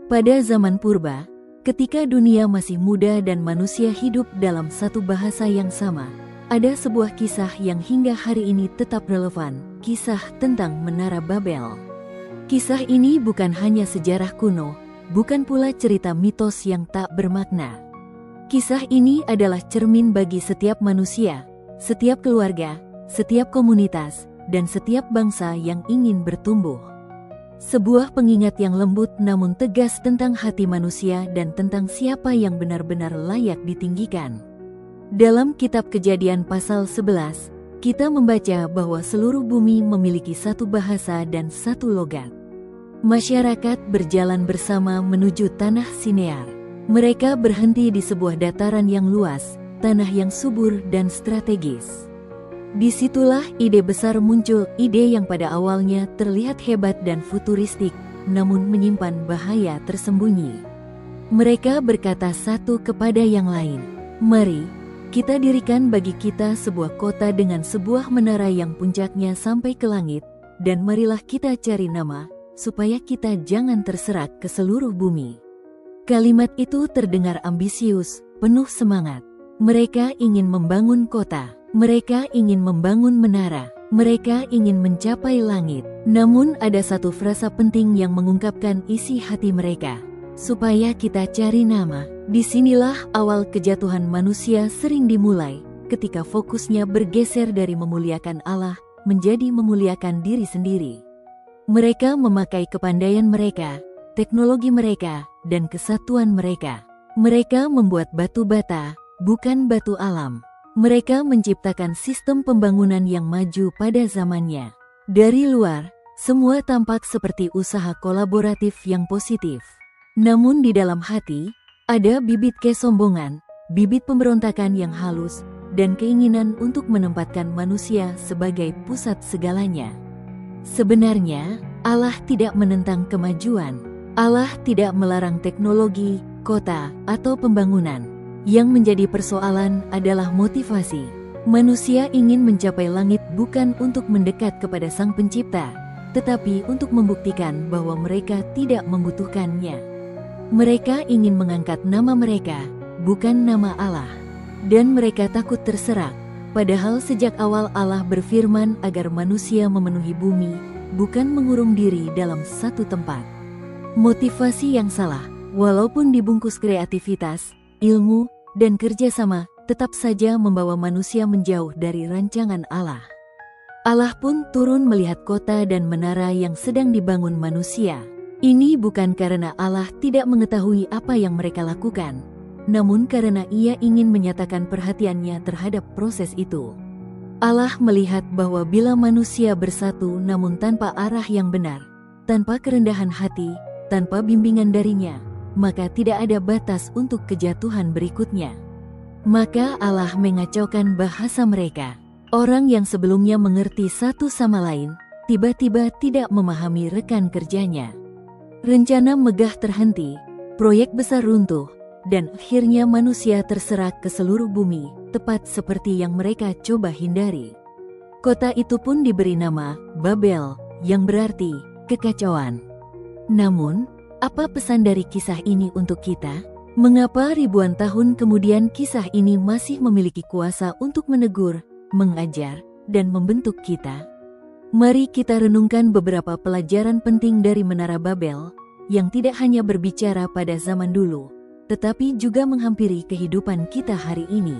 Pada zaman purba, ketika dunia masih muda dan manusia hidup dalam satu bahasa yang sama, ada sebuah kisah yang hingga hari ini tetap relevan, kisah tentang Menara Babel. Kisah ini bukan hanya sejarah kuno, bukan pula cerita mitos yang tak bermakna. Kisah ini adalah cermin bagi setiap manusia, setiap keluarga, setiap komunitas, dan setiap bangsa yang ingin bertumbuh. Sebuah pengingat yang lembut namun tegas tentang hati manusia dan tentang siapa yang benar-benar layak ditinggikan. Dalam kitab Kejadian pasal 11, kita membaca bahwa seluruh bumi memiliki satu bahasa dan satu logat. Masyarakat berjalan bersama menuju tanah Sinear. Mereka berhenti di sebuah dataran yang luas, tanah yang subur dan strategis. Disitulah ide besar muncul, ide yang pada awalnya terlihat hebat dan futuristik, namun menyimpan bahaya tersembunyi. Mereka berkata satu kepada yang lain, "Mari, kita dirikan bagi kita sebuah kota dengan sebuah menara yang puncaknya sampai ke langit, dan marilah kita cari nama, supaya kita jangan terserak ke seluruh bumi." Kalimat itu terdengar ambisius, penuh semangat. Mereka ingin membangun kota, mereka ingin membangun menara, mereka ingin mencapai langit. Namun ada satu frasa penting yang mengungkapkan isi hati mereka. Supaya kita cari nama. Disinilah awal kejatuhan manusia sering dimulai, ketika fokusnya bergeser dari memuliakan Allah, menjadi memuliakan diri sendiri. Mereka memakai kepandaian mereka, teknologi mereka, dan kesatuan mereka. Mereka membuat batu bata, bukan batu alam. Mereka menciptakan sistem pembangunan yang maju pada zamannya. Dari luar, semua tampak seperti usaha kolaboratif yang positif. Namun di dalam hati, ada bibit kesombongan, bibit pemberontakan yang halus, dan keinginan untuk menempatkan manusia sebagai pusat segalanya. Sebenarnya, Allah tidak menentang kemajuan. Allah tidak melarang teknologi, kota, atau pembangunan. Yang menjadi persoalan adalah motivasi. Manusia ingin mencapai langit bukan untuk mendekat kepada Sang Pencipta, tetapi untuk membuktikan bahwa mereka tidak membutuhkannya. Mereka ingin mengangkat nama mereka, bukan nama Allah. Dan mereka takut terserak, padahal sejak awal Allah berfirman agar manusia memenuhi bumi, bukan mengurung diri dalam satu tempat. Motivasi yang salah, walaupun dibungkus kreativitas, ilmu, dan kerjasama, tetap saja membawa manusia menjauh dari rancangan Allah. Allah pun turun melihat kota dan menara yang sedang dibangun manusia. Ini bukan karena Allah tidak mengetahui apa yang mereka lakukan, namun karena Ia ingin menyatakan perhatiannya terhadap proses itu. Allah melihat bahwa bila manusia bersatu namun tanpa arah yang benar, tanpa kerendahan hati, tanpa bimbingan darinya, maka tidak ada batas untuk kejatuhan berikutnya. Maka Allah mengacaukan bahasa mereka. Orang yang sebelumnya mengerti satu sama lain, tiba-tiba tidak memahami rekan kerjanya. Rencana megah terhenti, proyek besar runtuh, dan akhirnya manusia terserak ke seluruh bumi, tepat seperti yang mereka coba hindari. Kota itu pun diberi nama Babel, yang berarti kekacauan. Namun, apa pesan dari kisah ini untuk kita? Mengapa ribuan tahun kemudian kisah ini masih memiliki kuasa untuk menegur, mengajar, dan membentuk kita? Mari kita renungkan beberapa pelajaran penting dari Menara Babel, yang tidak hanya berbicara pada zaman dulu, tetapi juga menghampiri kehidupan kita hari ini.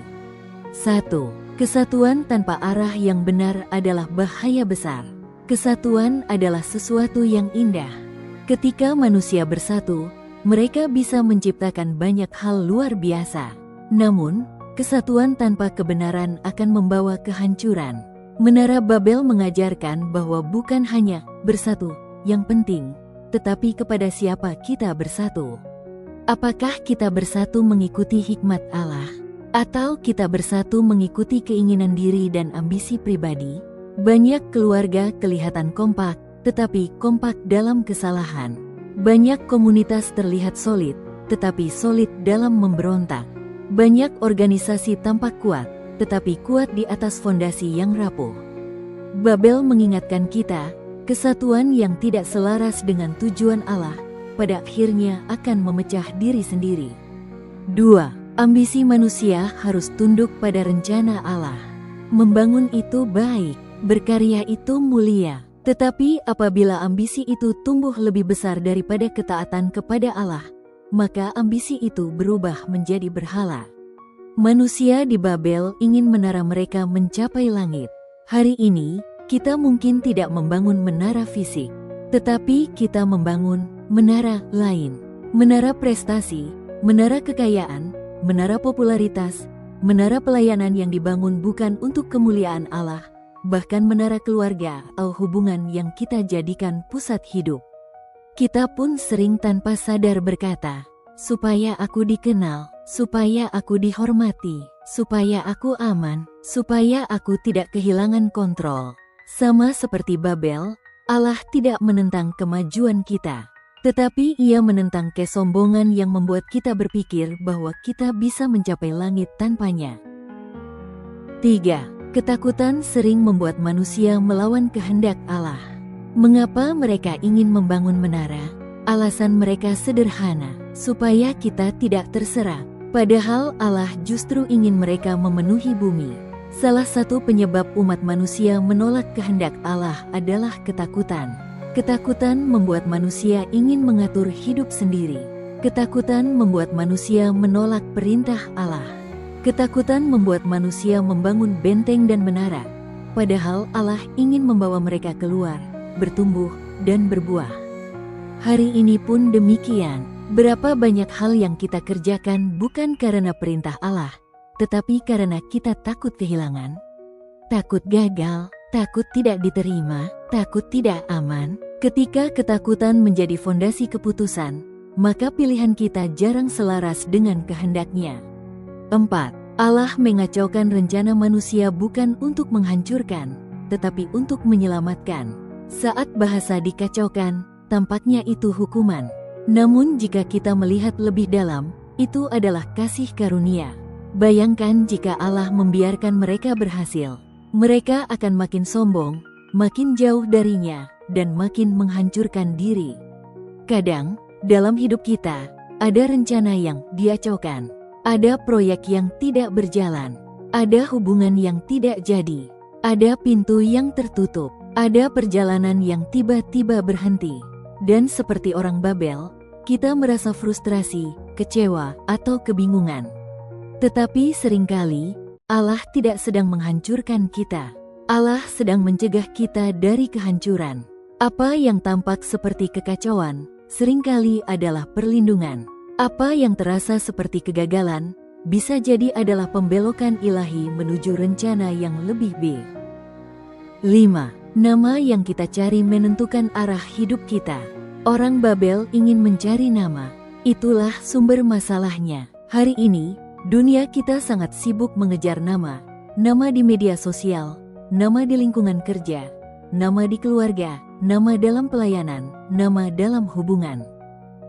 1. Kesatuan tanpa arah yang benar adalah bahaya besar. Kesatuan adalah sesuatu yang indah. Ketika manusia bersatu, mereka bisa menciptakan banyak hal luar biasa. Namun, kesatuan tanpa kebenaran akan membawa kehancuran. Menara Babel mengajarkan bahwa bukan hanya bersatu yang penting, tetapi kepada siapa kita bersatu. Apakah kita bersatu mengikuti hikmat Allah? Atau kita bersatu mengikuti keinginan diri dan ambisi pribadi? Banyak keluarga kelihatan kompak, tetapi kompak dalam kesalahan. Banyak komunitas terlihat solid, tetapi solid dalam memberontak. Banyak organisasi tampak kuat, tetapi kuat di atas fondasi yang rapuh. Babel mengingatkan kita, kesatuan yang tidak selaras dengan tujuan Allah pada akhirnya akan memecah diri sendiri. 2. Ambisi manusia harus tunduk pada rencana Allah. Membangun itu baik, berkarya itu mulia. Tetapi apabila ambisi itu tumbuh lebih besar daripada ketaatan kepada Allah, maka ambisi itu berubah menjadi berhala. Manusia di Babel ingin menara mereka mencapai langit. Hari ini, kita mungkin tidak membangun menara fisik, tetapi kita membangun menara lain. Menara prestasi, menara kekayaan, menara popularitas, menara pelayanan yang dibangun bukan untuk kemuliaan Allah, bahkan menara keluarga atau hubungan yang kita jadikan pusat hidup. Kita pun sering tanpa sadar berkata, supaya aku dikenal, supaya aku dihormati, supaya aku aman, supaya aku tidak kehilangan kontrol. Sama seperti Babel, Allah tidak menentang kemajuan kita, tetapi Ia menentang kesombongan yang membuat kita berpikir bahwa kita bisa mencapai langit tanpanya. 3. Ketakutan sering membuat manusia melawan kehendak Allah. Mengapa mereka ingin membangun menara? Alasan mereka sederhana, supaya kita tidak terserah. Padahal Allah justru ingin mereka memenuhi bumi. Salah satu penyebab umat manusia menolak kehendak Allah adalah ketakutan. Ketakutan membuat manusia ingin mengatur hidup sendiri. Ketakutan membuat manusia menolak perintah Allah. Ketakutan membuat manusia membangun benteng dan menara, padahal Allah ingin membawa mereka keluar, bertumbuh, dan berbuah. Hari ini pun demikian. Berapa banyak hal yang kita kerjakan bukan karena perintah Allah, tetapi karena kita takut kehilangan, takut gagal, takut tidak diterima, takut tidak aman. Ketika ketakutan menjadi fondasi keputusan, maka pilihan kita jarang selaras dengan kehendak-Nya. 4. Allah mengacaukan rencana manusia bukan untuk menghancurkan, tetapi untuk menyelamatkan. Saat bahasa dikacaukan, tampaknya itu hukuman. Namun jika kita melihat lebih dalam, itu adalah kasih karunia. Bayangkan jika Allah membiarkan mereka berhasil. Mereka akan makin sombong, makin jauh darinya, dan makin menghancurkan diri. Kadang, dalam hidup kita, ada rencana yang diacaukan. Ada proyek yang tidak berjalan, ada hubungan yang tidak jadi, ada pintu yang tertutup, ada perjalanan yang tiba-tiba berhenti. Dan seperti orang Babel, kita merasa frustrasi, kecewa, atau kebingungan. Tetapi seringkali, Allah tidak sedang menghancurkan kita. Allah sedang mencegah kita dari kehancuran. Apa yang tampak seperti kekacauan, seringkali adalah perlindungan. Apa yang terasa seperti kegagalan, bisa jadi adalah pembelokan ilahi menuju rencana yang lebih baik. 5. Nama yang kita cari menentukan arah hidup kita. Orang Babel ingin mencari nama. Itulah sumber masalahnya. Hari ini, dunia kita sangat sibuk mengejar nama. Nama di media sosial, nama di lingkungan kerja, nama di keluarga, nama dalam pelayanan, nama dalam hubungan.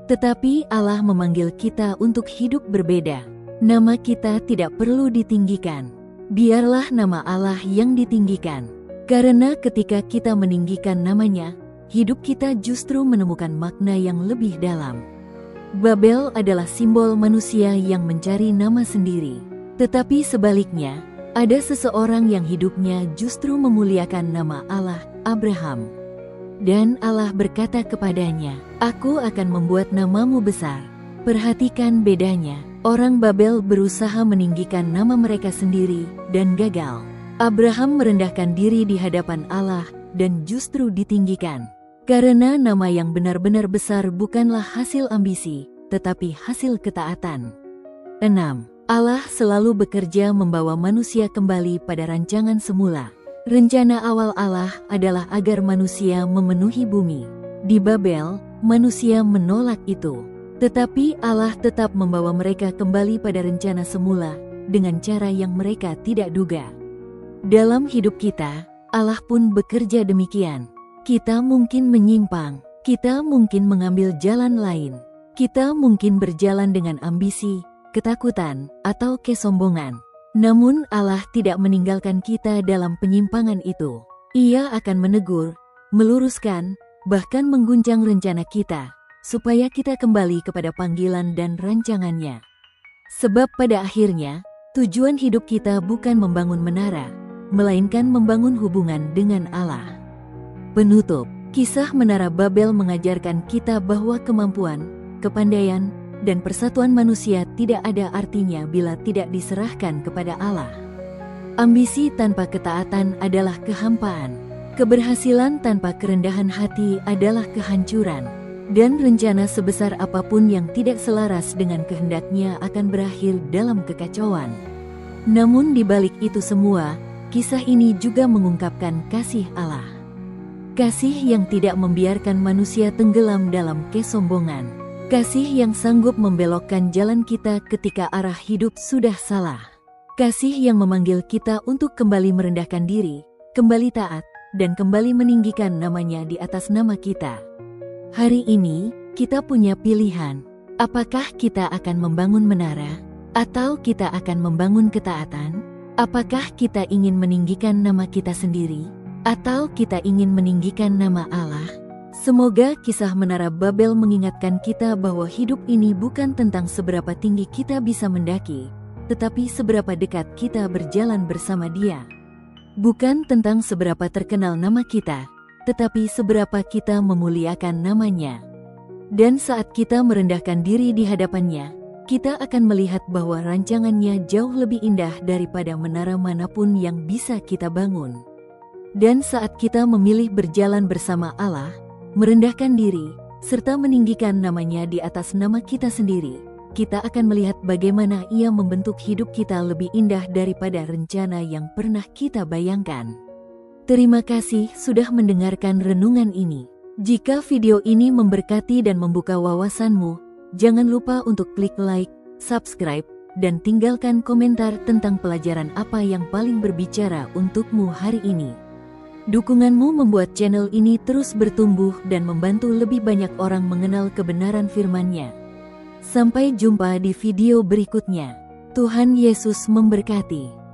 Tetapi Allah memanggil kita untuk hidup berbeda. Nama kita tidak perlu ditinggikan. Biarlah nama Allah yang ditinggikan. Karena ketika kita meninggikan namanya, hidup kita justru menemukan makna yang lebih dalam. Babel adalah simbol manusia yang mencari nama sendiri. Tetapi sebaliknya, ada seseorang yang hidupnya justru memuliakan nama Allah, Abraham. Dan Allah berkata kepadanya, "Aku akan membuat namamu besar." Perhatikan bedanya. Orang Babel berusaha meninggikan nama mereka sendiri dan gagal. Abraham merendahkan diri di hadapan Allah dan justru ditinggikan. Karena nama yang benar-benar besar bukanlah hasil ambisi, tetapi hasil ketaatan. 6. Allah selalu bekerja membawa manusia kembali pada rancangan semula. Rencana awal Allah adalah agar manusia memenuhi bumi. Di Babel, manusia menolak itu. Tetapi Allah tetap membawa mereka kembali pada rencana semula dengan cara yang mereka tidak duga. Dalam hidup kita, Allah pun bekerja demikian. Kita mungkin menyimpang, kita mungkin mengambil jalan lain, kita mungkin berjalan dengan ambisi, ketakutan, atau kesombongan. Namun Allah tidak meninggalkan kita dalam penyimpangan itu. Ia akan menegur, meluruskan, bahkan mengguncang rencana kita, supaya kita kembali kepada panggilan dan rancangannya. Sebab pada akhirnya, tujuan hidup kita bukan membangun menara, melainkan membangun hubungan dengan Allah. Penutup, kisah Menara Babel mengajarkan kita bahwa kemampuan, kepandaian, dan persatuan manusia tidak ada artinya bila tidak diserahkan kepada Allah. Ambisi tanpa ketaatan adalah kehampaan. Keberhasilan tanpa kerendahan hati adalah kehancuran. Dan rencana sebesar apapun yang tidak selaras dengan kehendaknya akan berakhir dalam kekacauan. Namun di balik itu semua, kisah ini juga mengungkapkan kasih Allah. Kasih yang tidak membiarkan manusia tenggelam dalam kesombongan. Kasih yang sanggup membelokkan jalan kita ketika arah hidup sudah salah. Kasih yang memanggil kita untuk kembali merendahkan diri, kembali taat, dan kembali meninggikan namanya di atas nama kita. Hari ini, kita punya pilihan. Apakah kita akan membangun menara, atau kita akan membangun ketaatan? Apakah kita ingin meninggikan nama kita sendiri, atau kita ingin meninggikan nama Allah? Semoga kisah Menara Babel mengingatkan kita bahwa hidup ini bukan tentang seberapa tinggi kita bisa mendaki, tetapi seberapa dekat kita berjalan bersama Dia. Bukan tentang seberapa terkenal nama kita, tetapi seberapa kita memuliakan namanya. Dan saat kita merendahkan diri di hadapannya, kita akan melihat bahwa rancangannya jauh lebih indah daripada menara manapun yang bisa kita bangun. Dan saat kita memilih berjalan bersama Allah, merendahkan diri, serta meninggikan namanya di atas nama kita sendiri, kita akan melihat bagaimana Ia membentuk hidup kita lebih indah daripada rencana yang pernah kita bayangkan. Terima kasih sudah mendengarkan renungan ini. Jika video ini memberkati dan membuka wawasanmu, jangan lupa untuk klik like, subscribe, dan tinggalkan komentar tentang pelajaran apa yang paling berbicara untukmu hari ini. Dukunganmu membuat channel ini terus bertumbuh dan membantu lebih banyak orang mengenal kebenaran firman-Nya. Sampai jumpa di video berikutnya. Tuhan Yesus memberkati.